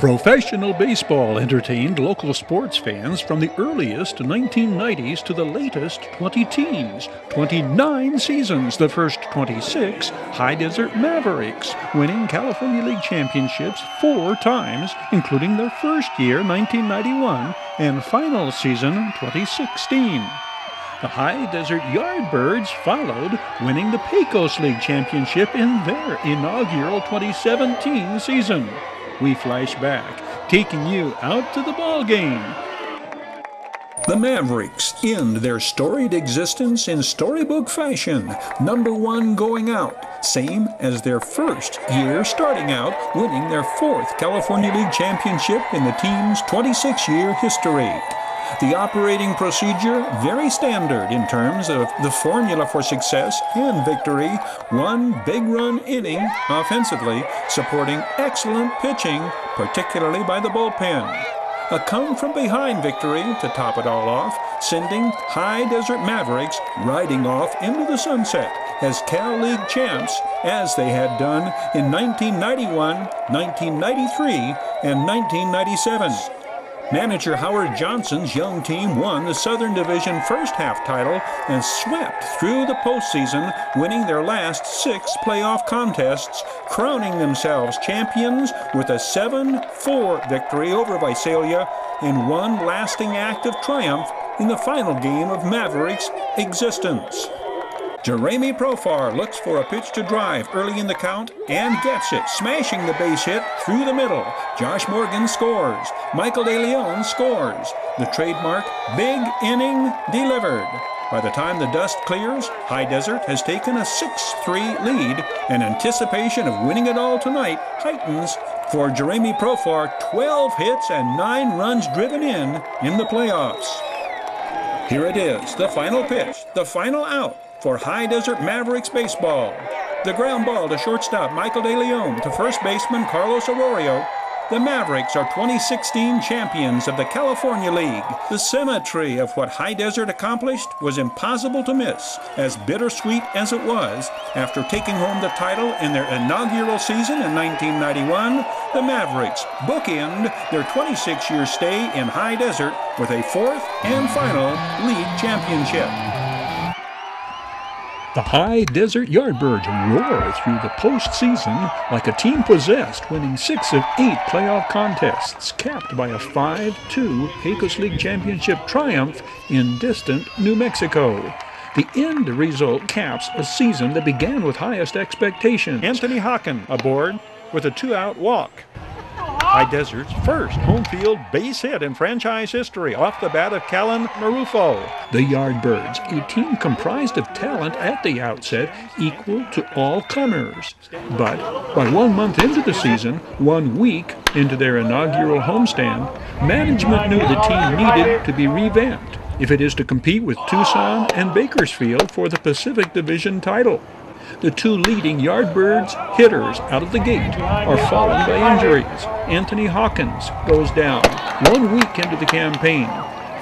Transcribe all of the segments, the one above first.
Professional baseball entertained local sports fans from the earliest 1990s to the latest 2010s. 29 seasons, the first 26, High Desert Mavericks, winning California League championships 4 times, including their first year, 1991, and final season, 2016. The High Desert Yardbirds followed, winning the Pecos League championship in their inaugural 2017 season. We flash back, taking you out to the ball game. The Mavericks end their storied existence in storybook fashion, #1 going out, same as their first year starting out, winning their 4th California League championship in the team's 26-year history. The operating procedure, very standard in terms of the formula for success and victory. 1 big run inning offensively, supporting excellent pitching, particularly by the bullpen. A come-from-behind victory to top it all off, sending High Desert Mavericks riding off into the sunset as Cal League champs, as they had done in 1991, 1993, and 1997. Manager Howard Johnson's young team won the Southern Division first half title and swept through the postseason, winning their last 6 playoff contests, crowning themselves champions with a 7-4 victory over Visalia in one lasting act of triumph in the final game of Mavericks' existence. Jeremy Profar looks for a pitch to drive early in the count and gets it, smashing the base hit through the middle. Josh Morgan scores. Michael De Leon scores. The trademark big inning delivered. By the time the dust clears, High Desert has taken a 6-3 lead, and anticipation of winning it all tonight heightens for Jeremy Profar. 12 hits and 9 runs driven in the playoffs. Here it is, the final pitch, the final out for High Desert Mavericks baseball. The ground ball to shortstop Michael De Leon, to first baseman Carlos Arroyo. The Mavericks are 2016 champions of the California League. The symmetry of what High Desert accomplished was impossible to miss, as bittersweet as it was. After taking home the title in their inaugural season in 1991, the Mavericks bookend their 26-year stay in High Desert with a 4th and final league championship. The High Desert Yardbirds roar through the postseason like a team possessed, winning 6 of 8 playoff contests, capped by a 5-2 Pecos League championship triumph in distant New Mexico. The end result caps a season that began with highest expectations. Anthony Hawken aboard with a 2-out walk. High Desert's first home field base hit in franchise history off the bat of Callan Marufo. The Yardbirds, a team comprised of talent at the outset equal to all comers. But by 1 month into the season, 1 week into their inaugural homestand, management knew the team needed to be revamped if it is to compete with Tucson and Bakersfield for the Pacific Division title. The 2 leading Yardbirds hitters out of the gate are fallen by injuries. Anthony Hawkins goes down 1 week into the campaign.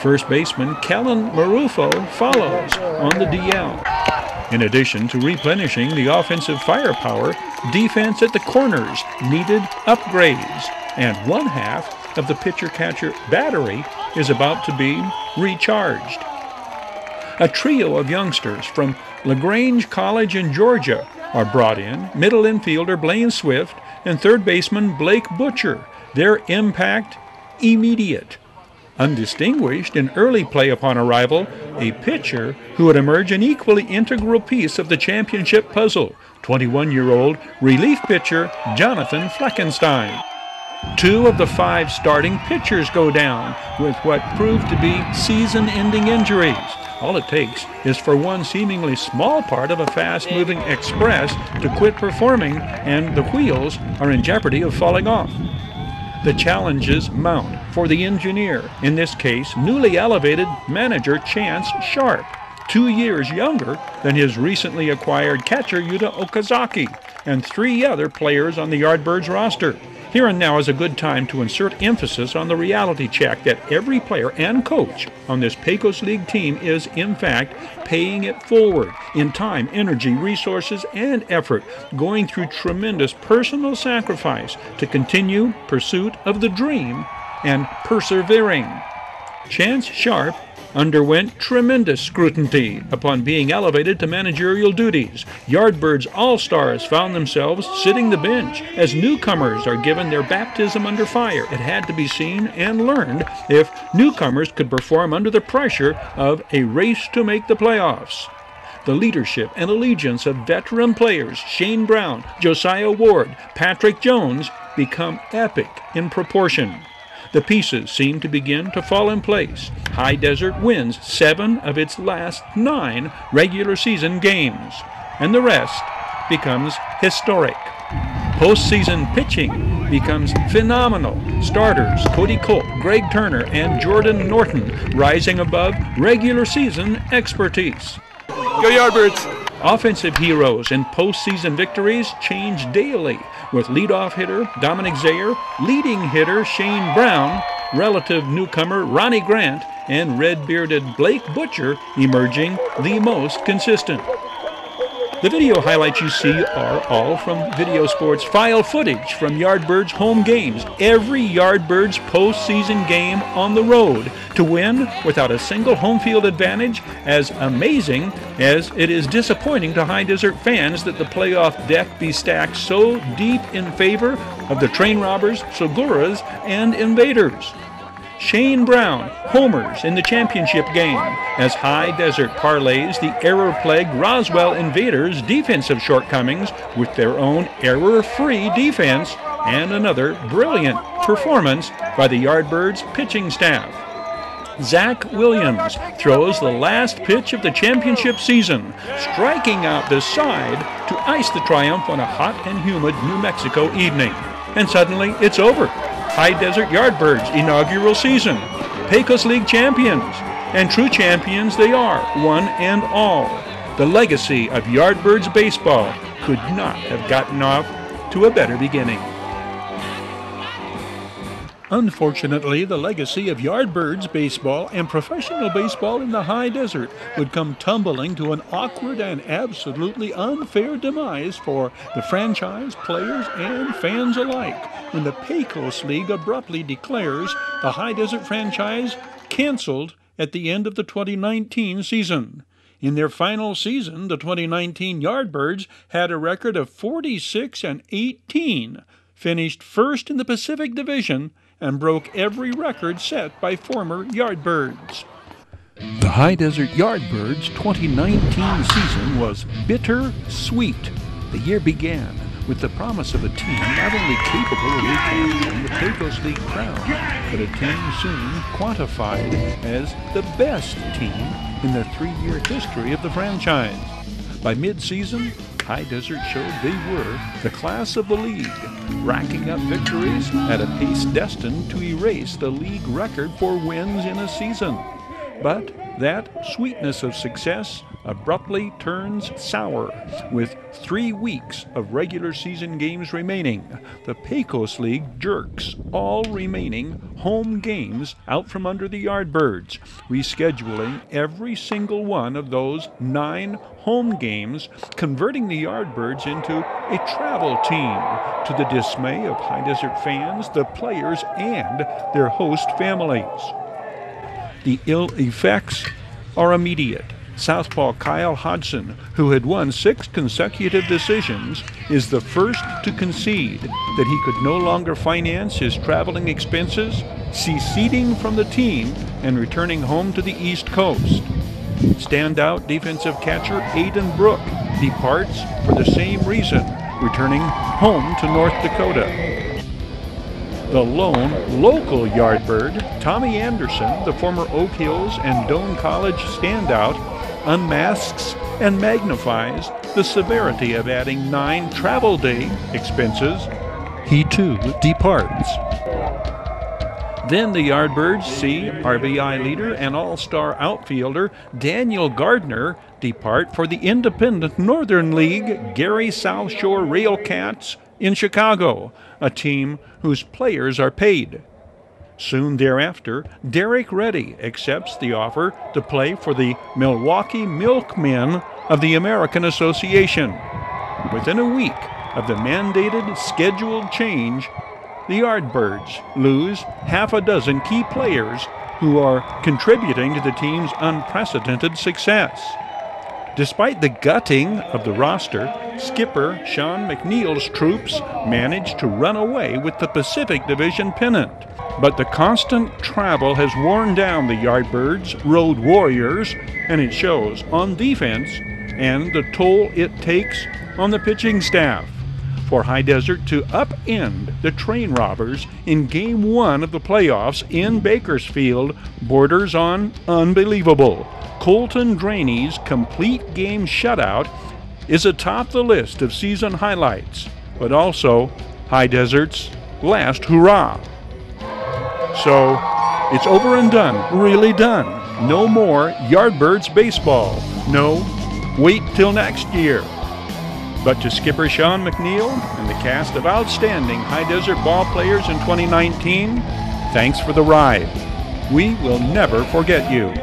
First baseman Callan Marufo follows on the DL. In addition to replenishing the offensive firepower, defense at the corners needed upgrades, and 1/2 of the pitcher-catcher battery is about to be recharged. A trio of youngsters from LaGrange College in Georgia are brought in, middle infielder Blaine Swift and third baseman Blake Butcher. Their impact immediate. Undistinguished in early play upon arrival, a pitcher who would emerge an equally integral piece of the championship puzzle, 21-year-old relief pitcher Jonathan Fleckenstein. 2 of the 5 starting pitchers go down with what proved to be season-ending injuries. All it takes is for one seemingly small part of a fast-moving express to quit performing, and the wheels are in jeopardy of falling off. The challenges mount for the engineer, in this case newly elevated manager Chance Sharp, 2 years younger than his recently acquired catcher Yuta Okazaki, and 3 other players on the Yardbirds roster. Here and now is a good time to insert emphasis on the reality check that every player and coach on this Pecos League team is, in fact, paying it forward in time, energy, resources, and effort, going through tremendous personal sacrifice to continue pursuit of the dream and persevering. Chance Sharp underwent tremendous scrutiny upon being elevated to managerial duties. Yardbirds All-Stars found themselves sitting the bench as newcomers are given their baptism under fire. It had to be seen and learned if newcomers could perform under the pressure of a race to make the playoffs. The leadership and allegiance of veteran players Shane Brown, Josiah Ward, Patrick Jones become epic in proportion. The pieces seem to begin to fall in place. High Desert wins 7 of its last 9 regular season games, and the rest becomes historic. Postseason pitching becomes phenomenal. Starters Cody Colt, Greg Turner, and Jordan Norton rising above regular season expertise. Go Yardbirds! Offensive heroes and postseason victories change daily, with leadoff hitter Dominic Zayer, leading hitter Shane Brown, relative newcomer Ronnie Grant, and red-bearded Blake Butcher emerging the most consistent. The video highlights you see are all from Video Sports file footage from Yardbirds home games. Every Yardbirds postseason game on the road to win without a single home field advantage, as amazing as it is disappointing to High Desert fans that the playoff deck be stacked so deep in favor of the train robbers, Seguras, and invaders. Shane Brown homers in the championship game as High Desert parlays the error-plagued Roswell Invaders' defensive shortcomings with their own error-free defense and another brilliant performance by the Yardbirds pitching staff. Zach Williams throws the last pitch of the championship season, striking out the side to ice the triumph on a hot and humid New Mexico evening. And suddenly it's over. High Desert Yardbirds inaugural season, Pecos League champions, and true champions they are, one and all. The legacy of Yardbirds baseball could not have gotten off to a better beginning. Unfortunately, the legacy of Yardbirds baseball and professional baseball in the High Desert would come tumbling to an awkward and absolutely unfair demise for the franchise, players, and fans alike when the Pecos League abruptly declares the High Desert franchise canceled at the end of the 2019 season. In their final season, the 2019 Yardbirds had a record of 46-18, finished first in the Pacific Division, and broke every record set by former Yardbirds. The High Desert Yardbirds' 2019 season was bitter-sweet. The year began with the promise of a team not only capable of recapturing the Pecos League crown, but a team soon quantified as the best team in the 3-year history of the franchise. By mid-season, High Desert showed they were the class of the league, racking up victories at a pace destined to erase the league record for wins in a season. But that sweetness of success abruptly turns sour with 3 weeks of regular season games remaining. The Pecos League jerks all remaining home games out from under the Yardbirds, rescheduling every single one of those 9 home games, converting the Yardbirds into a travel team, to the dismay of High Desert fans, the players, and their host families. The ill effects are immediate. Southpaw Kyle Hodgson, who had won 6 consecutive decisions, is the first to concede that he could no longer finance his traveling expenses, seceding from the team and returning home to the East Coast. Standout defensive catcher Aiden Brook departs for the same reason, returning home to North Dakota. The lone local Yardbird, Tommy Anderson, the former Oak Hills and Doane College standout, unmasks and magnifies the severity of adding 9 travel day expenses. He too departs. Then the Yardbirds see RBI leader and all-star outfielder Daniel Gardner depart for the independent Northern League Gary South Shore Railcats in Chicago, a team whose players are paid. Soon thereafter, Derek Reddy accepts the offer to play for the Milwaukee Milkmen of the American Association. Within a week of the mandated scheduled change, the Yardbirds lose half a dozen key players who are contributing to the team's unprecedented success. Despite the gutting of the roster, skipper Sean McNeil's troops managed to run away with the Pacific Division pennant. But the constant travel has worn down the Yardbirds' road warriors, and it shows on defense and the toll it takes on the pitching staff. For High Desert to upend the Train Robbers in Game 1 of the playoffs in Bakersfield borders on unbelievable. Colton Draney's complete game shutout is atop the list of season highlights, but also High Desert's last hurrah. So, it's over and done, really done. No more Yardbirds baseball. No, wait till next year. But to skipper Sean McNeil and the cast of outstanding High Desert ball players in 2019, thanks for the ride. We will never forget you.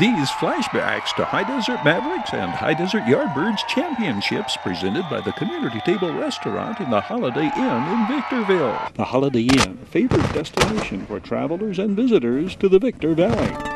These flashbacks to High Desert Mavericks and High Desert Yardbirds championships presented by the Community Table Restaurant in the Holiday Inn in Victorville. The Holiday Inn, favorite destination for travelers and visitors to the Victor Valley.